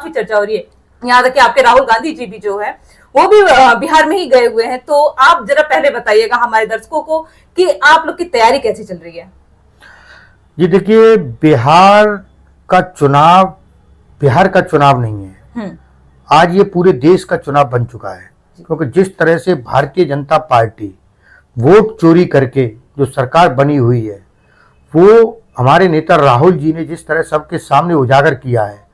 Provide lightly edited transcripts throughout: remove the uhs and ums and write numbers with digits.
काफी चर्चा हो रही है। यहाँ तक कि आपके राहुल गांधी जी भी जो है वो भी बिहार में ही गए हुए हैं। तो आप जरा पहले बताइएगा हमारे दर्शकों को कि आप लोग की तैयारी कैसी चल रही है। जी देखिए, बिहार का चुनाव नहीं है, आज ये पूरे देश का चुनाव बन चुका है। क्योंकि जिस तरह से भारतीय जनता पार्टी वोट चोरी करके जो सरकार बनी हुई है, वो हमारे नेता राहुल जी ने जिस तरह सबके सामने उजागर किया है,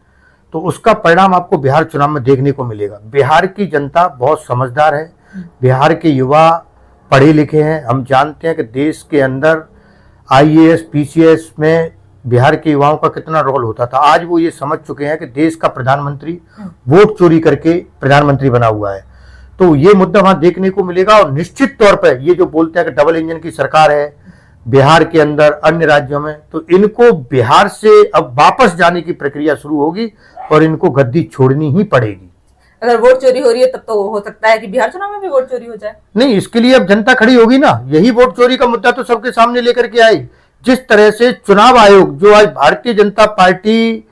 तो उसका परिणाम आपको बिहार चुनाव में देखने को मिलेगा। बिहार की जनता बहुत समझदार है, बिहार के युवा पढ़े लिखे हैं। हम जानते हैं कि देश के अंदर IAS PCS में बिहार के युवाओं का कितना रोल होता था। आज वो ये समझ चुके हैं कि देश का प्रधानमंत्री वोट चोरी करके प्रधानमंत्री बना हुआ है। तो ये मुद्दा वहां देखने को मिलेगा। और निश्चित तौर पर ये जो बोलते हैं कि डबल इंजन की सरकार है बिहार के अंदर अन्य राज्यों में, तो इनको बिहार से अब वापस जाने की प्रक्रिया शुरू होगी और इनको गद्दी छोड़नी ही पड़ेगी। अगर वोट चोरी हो रही है तब तो हो सकता है कि बिहार चुनाव में भी वोट चोरी हो जाए। नहीं, इसके लिए अब जनता खड़ी होगी ना। यही वोट चोरी का मुद्दा तो सबके सामने लेकर के आई। जिस तरह से चुनाव आयोग जो आज भारतीय जनता पार्टी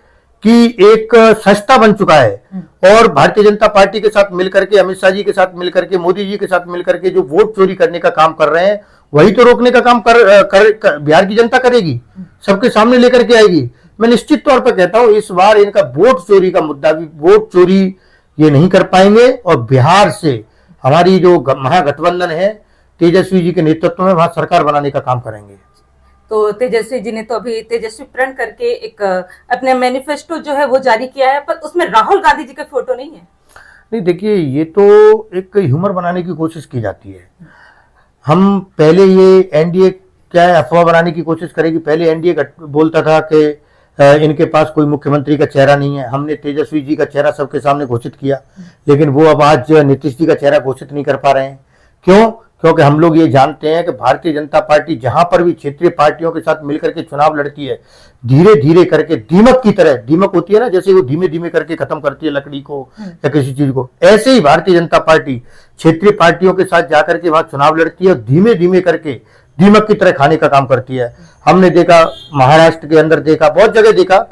की एक संस्था बन चुका है और भारतीय जनता पार्टी के साथ मिलकर के, अमित शाह जी के साथ मिलकर के, मोदी जी के साथ मिलकर के जो वोट चोरी करने का काम कर रहे हैं, वही तो रोकने का काम कर बिहार की जनता करेगी, सबके सामने लेकर के आएगी। मैं निश्चित तौर पर कहता हूं इस बार इनका वोट चोरी का मुद्दा भी, वोट चोरी ये नहीं कर पाएंगे और बिहार से हमारी जो महागठबंधन है तेजस्वी जी के नेतृत्व में वहां सरकार बनाने का काम करेंगे। तो तेजस्वी जी ने तो अभी तेजस्वी प्रण करके एक अपने मैनिफेस्टो जो है वो जारी किया है, पर उसमें राहुल गांधी जी का फोटो नहीं है। नहीं, देखिए, ये तो एक ह्यूमर बनाने की कोशिश की जाती है। हम पहले ये एनडीए क्या है अफवाह बनाने की कोशिश करेगी। पहले एनडीए बोलता था कि इनके पास कोई मुख्यमंत्री का चेहरा नहीं है। हमने तेजस्वी जी का चेहरा सबके सामने घोषित किया, लेकिन वो अब आज नीतीश जी का चेहरा घोषित नहीं कर पा रहे हैं। क्यों? क्योंकि हम लोग ये जानते हैं कि भारतीय जनता पार्टी जहां पर भी क्षेत्रीय पार्टियों के साथ मिलकर के चुनाव लड़ती है, धीरे धीरे करके दीमक की तरह, दीमक होती है ना, जैसे वो धीमे धीमे करके खत्म करती है लकड़ी को या किसी चीज को, ऐसे ही भारतीय जनता पार्टी क्षेत्रीय पार्टियों के साथ जाकर के वहां चुनाव लड़ती है और धीमे धीमे करके दीमक की तरह खाने का काम करती है। हमने देखा, महाराष्ट्र के अंदर देखा, बहुत जगह देखा।